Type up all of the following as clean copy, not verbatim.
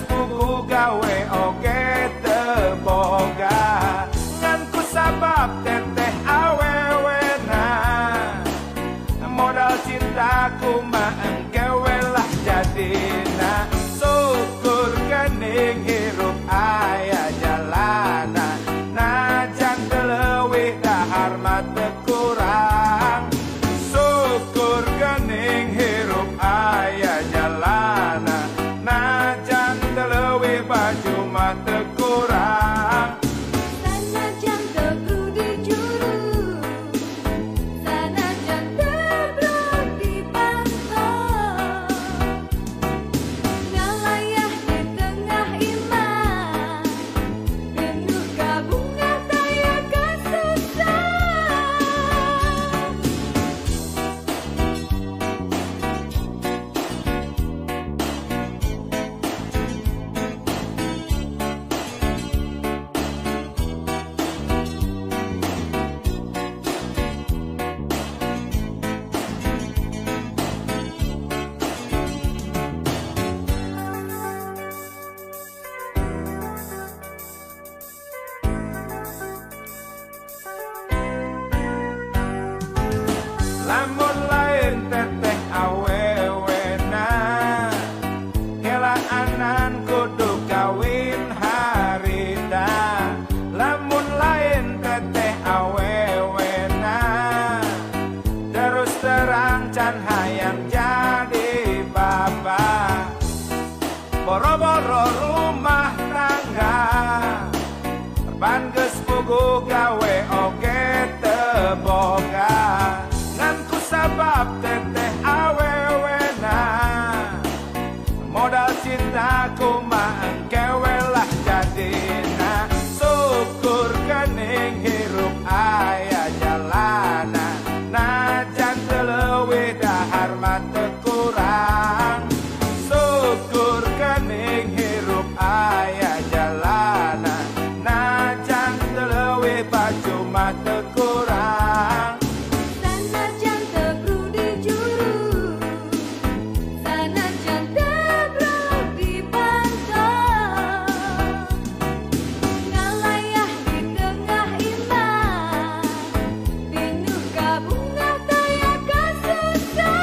pugu gawe oge teboga ngan ku sabab teteh awewena modal cintaku mah engkewe lah jadina syukur gening hirup aya jalana najan teu leuwih dahar mah teu kurang syukur gening hirup aya jalana najan teu leuwih baju mah teu kurang Sanajan teu di juru sanajan teu di pantau ngalayah di tengah iman penuh kabunga daya kasusah lamun lain teteh awewena kelaanan kudu kawin harita lamun lain teteh awewena terus terang can hayang jadi bapak boro-boro rumah tangga ban geus pugu gawe oge teboga ngan ku sabab teteh awewena modal cintaku mah engkewe lah jadina syukur gening hirup aya jalana najan teu leuwih dahar mah teu kurang syukur gening hirup aya jalana najan teu leuwih baju mah teu kurang Sanajan teu di juru sanajan teu di pantau ngalayah di tengah iman penuh kabunga daya kasusah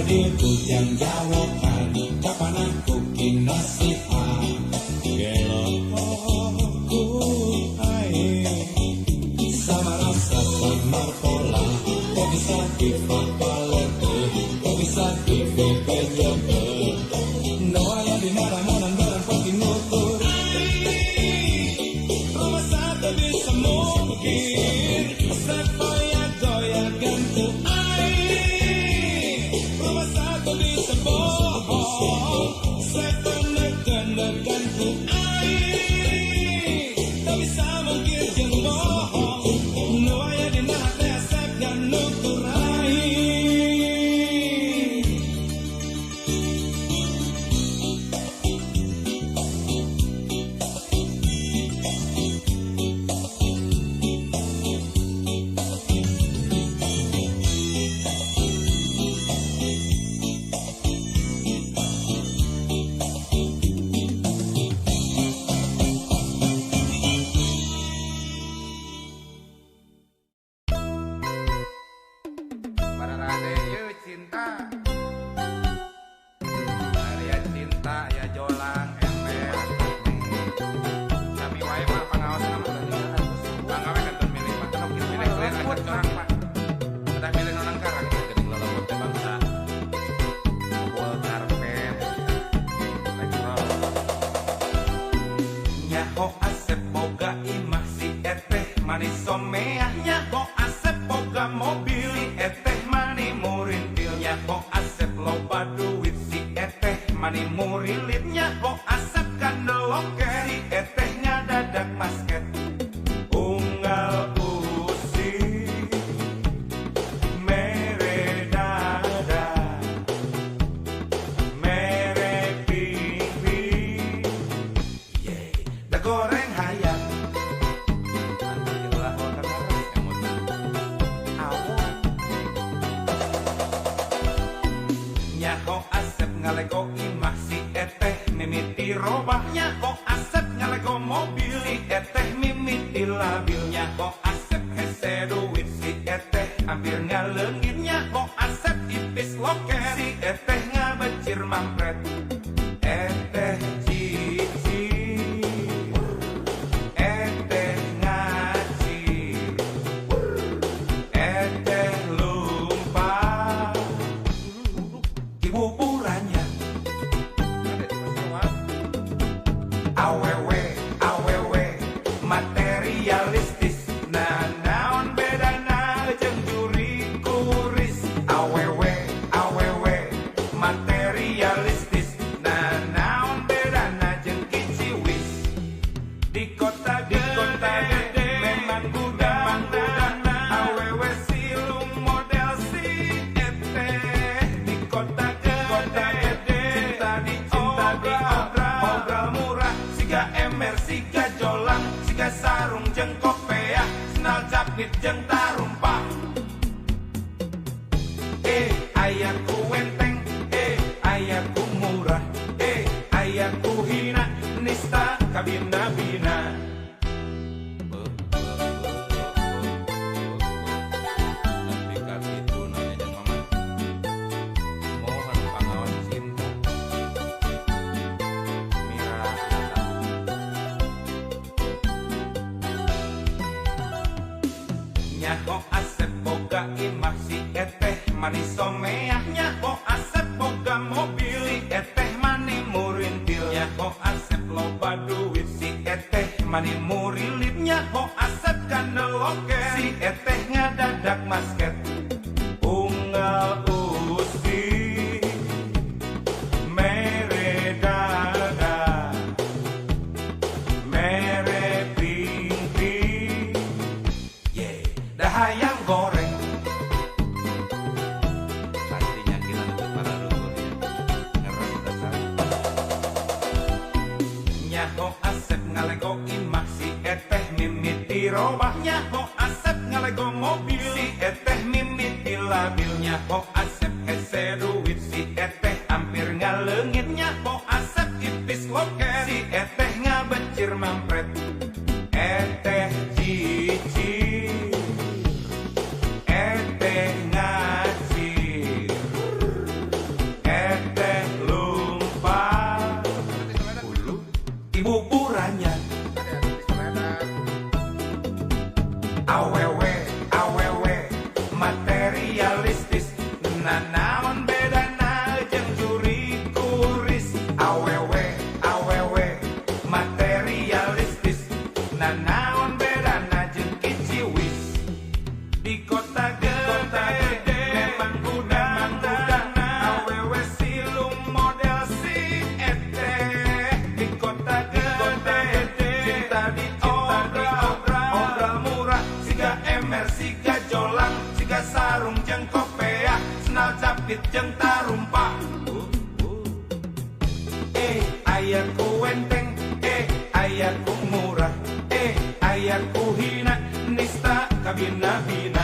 hadirku yang jawaban kapan aku kinasihan gelokku air sama rasa sama pola kok bisa dipapalete kok bisa dipepejete no ayah di naramonan barang pagi ngukur rumah satu bisa mungkin sepoya-goyakan tu air rumah satu bisa bohong sepenek-penekan tu air tak bisa mungkin yang bohong no ayah di nate asap dan nukur air Para rade ye cinta Arya cinta ya jolang ember Kami wae mah pangaos nama Pangawe kantor milih mah Kalau kita milih kalian akan corang pak Udah milih nonang karang Gede ngelolong ke bangsa Buat karpet Elektrol Nyaho asep boga imah si eteh manis someah Nyaho asep boga mobil si eteh mani murintil Nyaho asep loba duit si eteh mani murilit Nyaho asep kandeloke si eteh ngadadak basket Unggal usi mere dada mere pipi da goreng hayam Itulah hotel emot awon Nyaho asep ngalego imah si eteh mimiti robah Nyaho asep ngalego mobil si eteh mimiti labil Nyaho asep hese duit si eteh hampir ngaleungit Nyaho asep ipis loke si eteh ngabecir mampret eteh cici eteh ngaci eteh lupa kibuburannya awewe awewe materialistis nah naon bedana jeung juri kuris awewe awewe materialistis nah naon bedana jeung kiciwis di kota gede memang gudang awewe silung model si eteh di kota gede cinta di obral murah siga emer siga jolang siga sarung jeung kopeah sendal capit jeung tarumpah aya ku wenteng aya ku murah aya ku hina nista kabina-bina Nyaho asep boga imah si eteh manis someah Nyaho asep boga mobil si eteh mani murintil Nyaho asep loba duit si eteh mani murilit Nyaho asep kandeloke si eteh ngadadak basket unggal usi mere dada mere pingpi hayam goreng pastinya kita untuk para dukun ngeres dasar Nyaho asep ngalego imah si eteh mimiti robah Nyaho asep ngalego mobil si eteh mimiti labil Nyaho asep hese duit si eteh hampir ngaleungit Nyaho asep ipis loke si eteh ngabecir mampret eteh cici eteh ngaci Nanaon bedana jeung juri kuris, awewe awewe materialistis. Nanaon bedana jeung kiciwis. Di kota gede memang udang-udang, awewe silung model si eteh. Di kota gede cinta diobral murah, siga emer siga jolang, siga sarung jeung kopeah, senal capit jeung tarumpa. Aya ku enteng, aya ku murah, aya ku hina, nista kabina-bina.